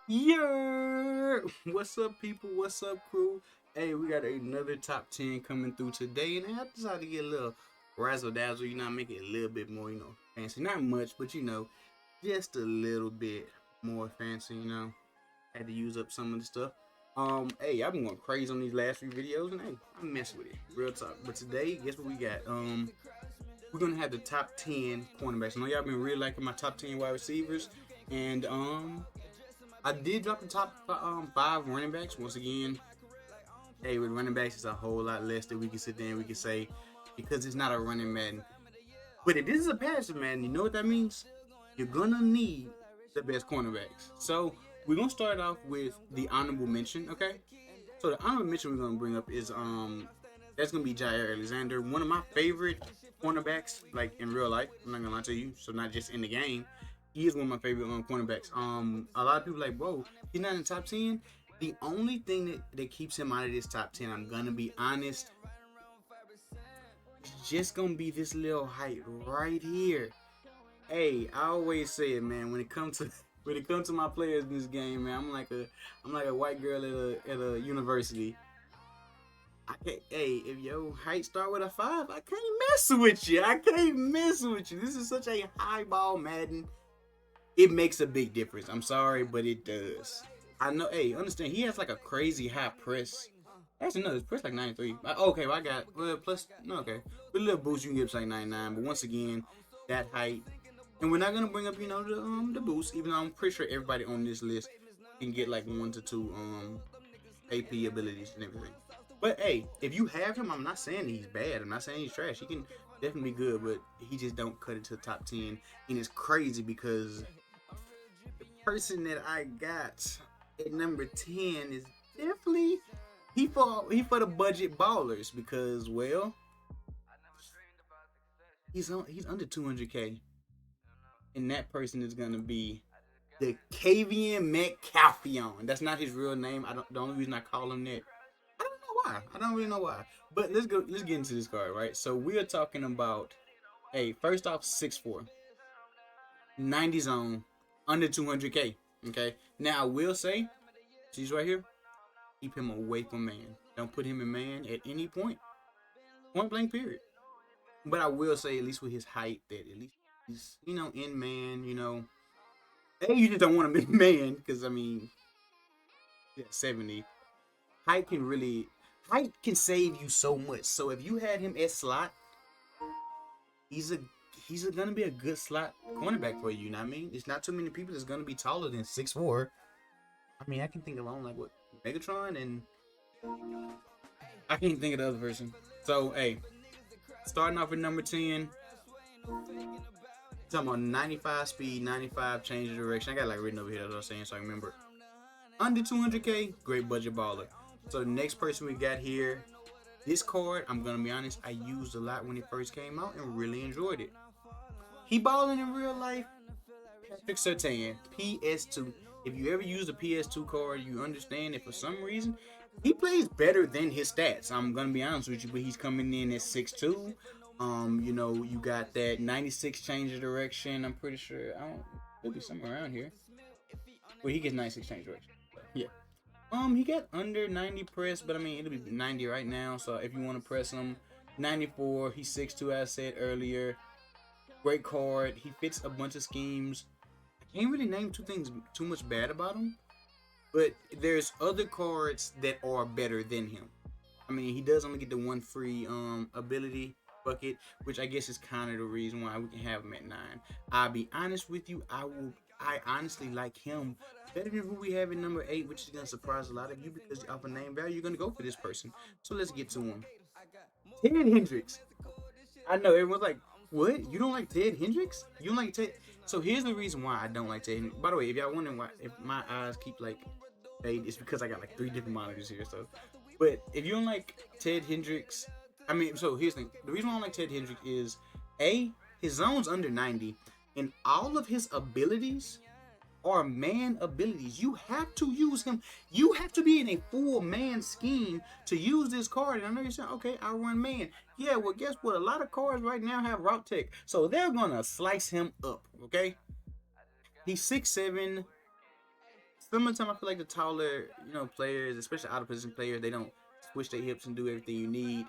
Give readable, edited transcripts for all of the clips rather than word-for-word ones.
Yeah, what's up, people? What's up, crew? Hey, we got another top 10 coming through today, and I decided to get a little razzle dazzle, make it a little bit more, fancy. Not much, but just a little bit more fancy. Had to use up some of the stuff. Hey, I've been going crazy on these last few videos, and hey, I'm messing with it, real talk. But today, guess what we got? We're gonna have the top 10 cornerbacks. I know y'all been really liking my top 10 wide receivers, and I did drop the top five running backs. Once again, hey, with running backs, it's a whole lot less that we can sit there and we can say because it's not a running Madden. But it is a passing Madden. You know what that means? You're gonna need the best cornerbacks. So we're gonna start off with the honorable mention. Okay. So the honorable mention we're gonna bring up is that's gonna be Jair Alexander, one of my favorite cornerbacks, like in real life. I'm not gonna lie to you. So not just in the game. He is one of my favorite cornerbacks. A lot of people are like, bro, he's not in the top 10. The only thing that keeps him out of this top 10, I'm gonna be honest, it's just gonna be this little height right here. Hey, I always say it, man. When it comes to my players in this game, man, I'm like a white girl at a university. I can't, hey, if your height start with a 5, I can't mess with you. I can't mess with you. This is such a high ball Madden. It makes a big difference. I'm sorry, but it does. I know. Hey, understand? He has like a crazy high press. Actually, no, his press like 93. Okay, well, I got plus. No, okay, with a little boost, you can get to like 99. But once again, that height, and we're not gonna bring up the boost, even though I'm pretty sure everybody on this list can get like 1 to 2 AP abilities and everything. But hey, if you have him, I'm not saying he's bad. I'm not saying he's trash. He can definitely be good, but he just don't cut it to the top 10. And it's crazy because person that I got at number 10 is definitely he for the budget ballers because well he's under 200K, and that person is gonna be the Kavian Metcalfion. That's not his real name. I don't. The only reason I call him that, I don't know why. I don't really know why. But let's go. Let's get into this card, right? So we are talking about. Hey, first off, 6'4", 90 zone, under 200K. Okay. Now I will say, she's right here. Keep him away from man. Don't put him in man at any point. Point blank. Period. But I will say, at least with his height, that at least he's in man. Hey, you just don't want him in man because I mean, yeah, 70. Height can save you so much. So if you had him at slot, he's a gonna be a good slot cornerback for you. You know what I mean? It's not too many people that's gonna be taller than 6'4". I mean, I can think alone like what Megatron, and I can't think of the other person. So hey, starting off with number 10, talking about 95 speed, 95 change of direction. I got like written over here, as I was saying, so I remember. Under 200K, great budget baller. So the next person we got here, this card, I'm gonna be honest, I used a lot when it first came out and really enjoyed it. He balling in real life. Patrick Surtain, PS2. If you ever use a PS2 card, you understand that for some reason he plays better than his stats. I'm gonna be honest with you, but he's coming in at 6'2". You got that 96 change of direction. I'm pretty sure it'll be somewhere around here. Well, he gets 96 change of direction. Yeah. He got under 90 press, but I mean it'll be 90 right now. So if you want to press him, 94. He's 6'2", as I said earlier. Great card. He fits a bunch of schemes. I can't really name too much bad about him, but there's other cards that are better than him. I mean, he does only get the one free ability bucket, which I guess is kind of the reason why we can have him at 9. I'll be honest with you, I honestly like him better than who we have at number 8, which is gonna surprise a lot of you because off a name value, you're gonna go for this person. So let's get to him. Ted Hendricks. I know everyone's like, what? You don't like Ted Hendricks? You don't like Ted? So here's the reason why I don't like Ted Hendricks. By the way, if y'all wondering why, if my eyes keep like fade, it's because I got like 3 different monitors here. So, but if you don't like Ted Hendricks, I mean, so here's the thing. The reason why I don't like Ted Hendricks is his zone's under 90, and all of his abilities are man abilities. You have to use him. You have to be in a full man scheme to use this card. And I know you're saying, okay, I run man. Yeah, well, guess what? A lot of cards right now have route tech. So they're going to slice him up, okay? He's 6'7", Sometimes I feel like the taller, players, especially out of position players, they don't switch their hips and do everything you need.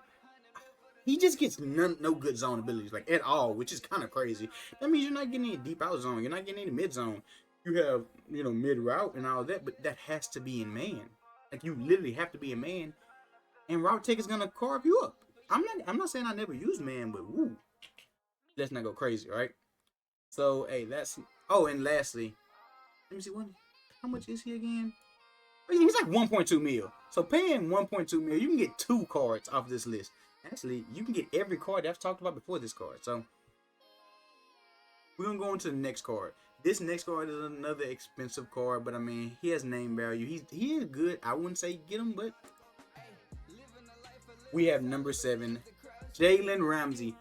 He just gets no good zone abilities like at all, which is kind of crazy. That means you're not getting any deep out zone. You're not getting any mid zone. You have mid route and all that, but that has to be in man. Like you literally have to be a man, and route tech is gonna carve you up. I'm not saying I never use man, but woo, let's not go crazy, right? So hey, that's and lastly, let me see what how much is he again? Oh, yeah, he's like 1.2 mil. So paying 1.2 mil, you can get 2 cards off this list. Actually, you can get every card that I've talked about before this card. So we're gonna go into the next card. This next card is another expensive card, but I mean he has name value. He is good. I wouldn't say get him, but we have number 7, Jalen Ramsey.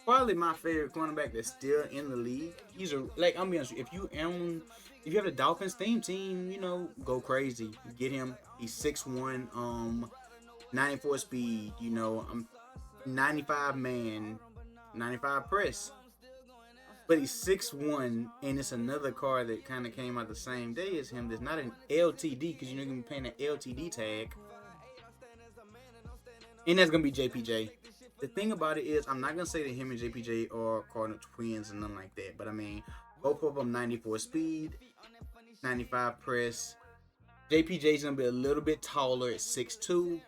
Probably my favorite cornerback that's still in the league. He's I'm gonna be honest with you, if you have the Dolphins theme team, go crazy. Get him. He's 6'1", 94 speed, 95 man, 95 press. But he's 6'1", and it's another card that kind of came out the same day as him. That's not an LTD because you're gonna be paying an LTD tag. And that's gonna be JPJ. The thing about it is, I'm not gonna say that him and JPJ are Cardinal twins and nothing like that. But I mean, both of them 94 speed, 95 press. JPJ's gonna be a little bit taller at 6'2".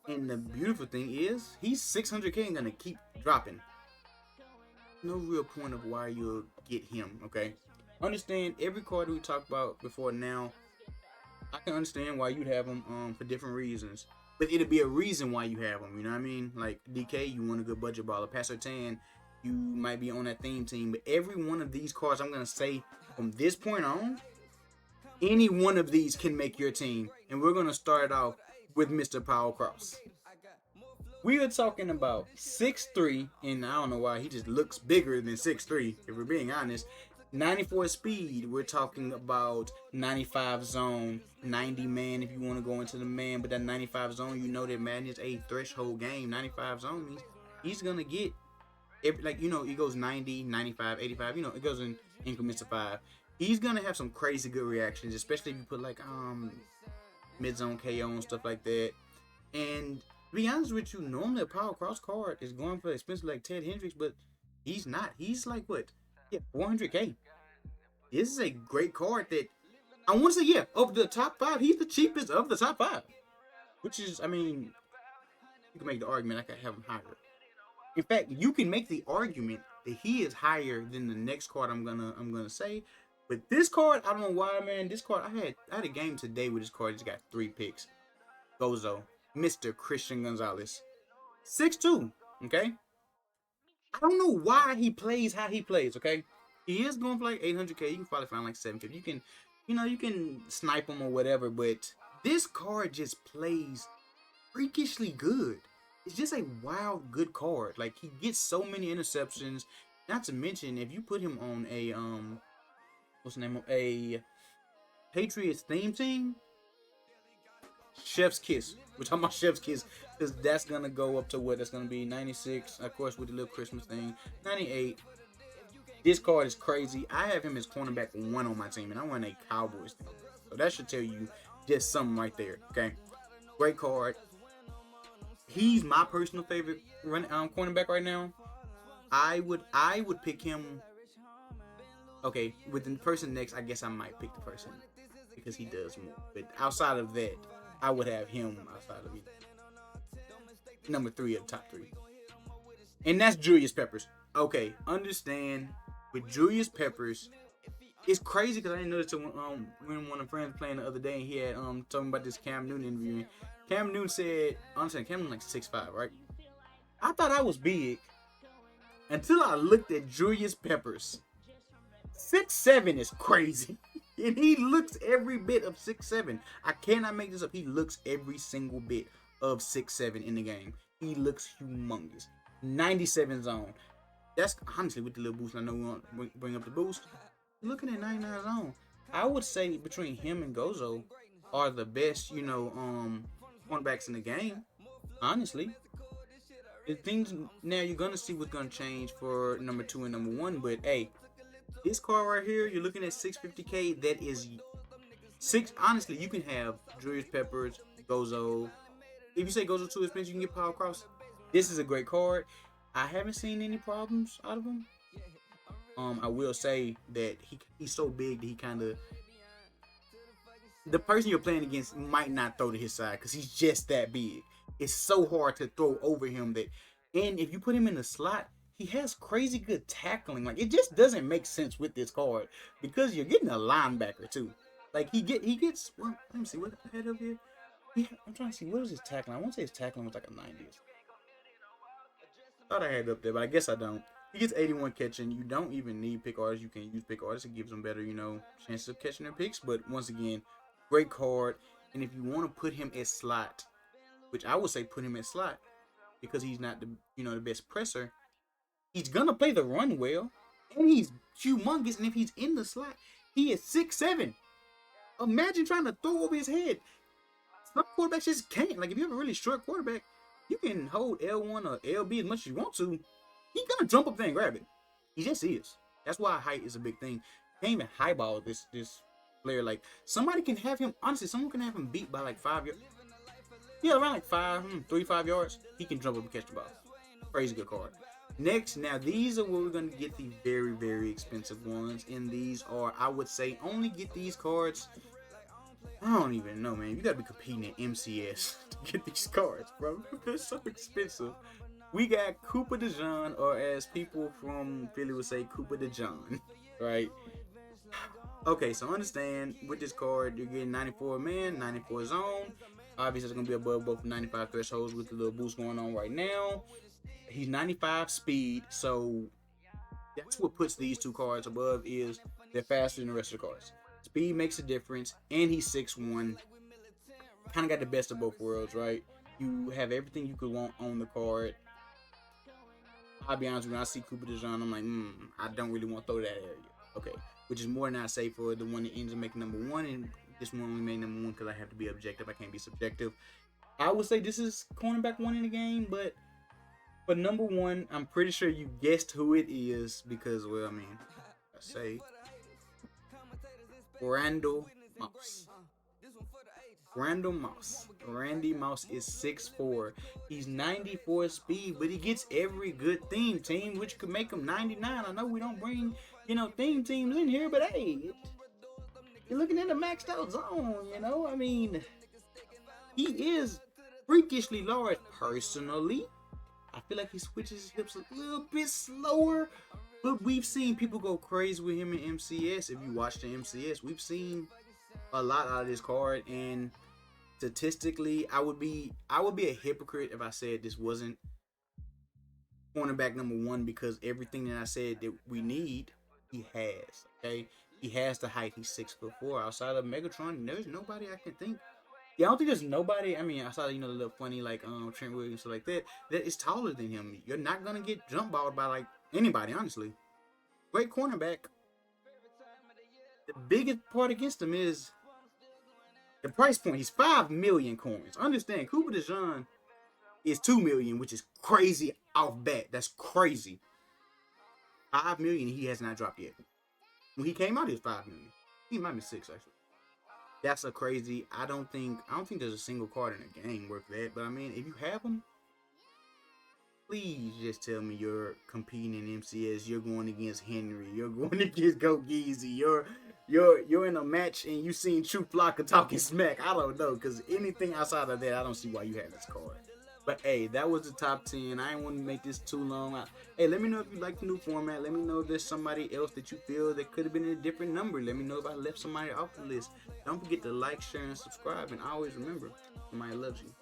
And the beautiful thing is, he's 600K and gonna keep dropping. No real point of why you'll get him, okay? Understand every card we talked about before now, I can understand why you'd have him for different reasons. But it'll be a reason why you have him, you know what I mean? Like DK, you want a good budget baller. Pastor Tan, you might be on that theme team. But every one of these cards, I'm gonna say from this point on, any one of these can make your team. And we're gonna start off with Mr. Powell Cross. We are talking about 6'3", and I don't know why he just looks bigger than 6'3", if we're being honest. 94 speed, we're talking about 95 zone, 90 man if you want to go into the man, but that 95 zone, that Madden is a threshold game. 95 zone means he's going to get, it goes 90, 95, 85, it goes in increments of 5. He's going to have some crazy good reactions, especially if you put mid-zone KO and stuff like that. And to be honest with you, normally a Power Cross card is going for expensive like Ted Hendricks, but he's not. He's like what? Yeah, 400K. This is a great card that I want to say, of the top 5, he's the cheapest of the top 5. Which is, I mean, you can make the argument I could have him higher. In fact, you can make the argument that he is higher than the next card I'm gonna say. But this card, I don't know why, man. This card, I had a game today with this card. He's got 3 picks. Gozo, Mr. Christian Gonzalez, 6'2", okay? I don't know why he plays how he plays, okay? He is going for like 800K. You can probably find like 750. You can snipe him or whatever, but this card just plays freakishly good. It's just a wild good card. Like, he gets so many interceptions. Not to mention, if you put him on a what's the name of a Patriots theme team, Chef's Kiss. We're talking about Chef's Kiss because that's gonna go up to what? That's gonna be 96, of course, with the little Christmas thing. 98. This card is crazy. I have him as cornerback 1 on my team, and I run a Cowboys team. So that should tell you just something right there. Okay, great card. He's my personal favorite cornerback right now. I would pick him. Okay, with the person next, I guess I might pick the person because he does more. But outside of that, I would have him outside of number 3 of the top 3. And that's Julius Peppers. Okay, understand, with Julius Peppers, it's crazy because I didn't notice when one of my friends playing the other day, and he had talking about this Cam Newton interview. Cam Newton said, honestly, Cam Newton like 6'5", right? I thought I was big until I looked at Julius Peppers. 6'7" is crazy. And he looks every bit of 6'7". I cannot make this up. He looks every single bit of 6'7" in the game. He looks humongous. 97 zone. That's honestly with the little boost. I know we want to bring up the boost. Looking at 99 zone. I would say between him and Gozo are the best, cornerbacks in the game. Honestly. The things now you're gonna see what's gonna change for number 2 and number 1, but hey, this card right here, you're looking at 650K. That is Six, honestly, you can have Julius Peppers, Gozo. If you say Gozo too expensive, you can get Power Cross. This is a great card. I haven't seen any problems out of him. I will say that he's so big that he kind of, the person you're playing against might not throw to his side because he's just that big. It's so hard to throw over him that, and if you put him in the slot, he has crazy good tackling. Like, it just doesn't make sense with this card because you're getting a linebacker too. Like he gets. Well, let me see what I had up here. I'm trying to see what was his tackling. I want to say his tackling was like a 90. Thought I had it up there, but I guess I don't. He gets 81 catching. You don't even need pick artists. You can use pick artists. It gives them better, chances of catching their picks. But once again, great card. And if you want to put him at slot, which I would say put him at slot because he's not the best presser, he's gonna play the run well, and he's humongous. And if he's in the slot, he is 6'7". Imagine trying to throw over his head. Some quarterbacks just can't. Like, if you have a really short quarterback, you can hold L1 or LB as much as you want to. He's gonna jump up there and grab it. He just is. That's why height is a big thing. You can't even highball this player. Like, somebody can have him. Honestly, someone can have him beat by like 5 yards. Yeah, around like 5 yards. He can jump up and catch the ball. Crazy good card. Next, now these are where we're gonna get the very, very expensive ones. And these are, I would say, only get these cards. I don't even know, man. You gotta be competing in MCS to get these cards, bro. They're so expensive. We got Cooper DeJean, or as people from Philly would say, Cooper DeJean, right? Okay, so understand, with this card, you're getting 94 man, 94 zone. Obviously, it's gonna be above both 95 thresholds with the little boost going on right now. He's 95 speed, so that's what puts these two cards above, is they're faster than the rest of the cards. Speed makes a difference, and he's 6'1". Kind of got the best of both worlds, right? You have everything you could want on the card. I'll be honest, when I see Cooper DeJean, I'm like, I don't really want to throw that area. Okay, which is more than I say for the one that ends up making number one, and this one only made number one because I have to be objective. I can't be subjective. I would say this is cornerback one in the game, but for number one, I'm pretty sure you guessed who it is because, well, I mean, I say Randall Moss. Randy Moss is 6'4". He's 94 speed, but he gets every good theme team, which could make him 99. I know we don't bring, theme teams in here, but hey, you're looking at a maxed out zone, I mean, he is freakishly large. Personally, I feel like he switches his hips a little bit slower, but we've seen people go crazy with him in MCS. If you watch the MCS, we've seen a lot out of this card, and statistically, I would be a hypocrite if I said this wasn't cornerback number one, because everything that I said that we need, he has. Okay, he has the height. He's 6'4". Outside of Megatron, there's nobody I can think. Yeah, I don't think there's nobody. I mean, outside of the little funny like Trent Williams, stuff like that is taller than him. You're not gonna get jump balled by like anybody, honestly. Great cornerback. The biggest part against him is the price point. He's 5 million coins. Understand, Cooper DeJean is 2 million, which is crazy off bat. That's crazy. 5 million, he has not dropped yet. When he came out, he was 5 million. He might be 6 actually. That's a crazy. I don't think there's a single card in the game worth that. But I mean, if you have him, please just tell me you're competing in MCS. You're going against Henry. You're going against Go Geezy. You're in a match and you seen True Flocker talking smack. I don't know, because anything outside of that, I don't see why you have this card. But hey, that was the top 10. I didn't want to make this too long. Hey, let me know if you like the new format. Let me know if there's somebody else that you feel that could have been in a different number. Let me know if I left somebody off the list. Don't forget to like, share, and subscribe. And always remember, somebody loves you.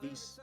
Peace.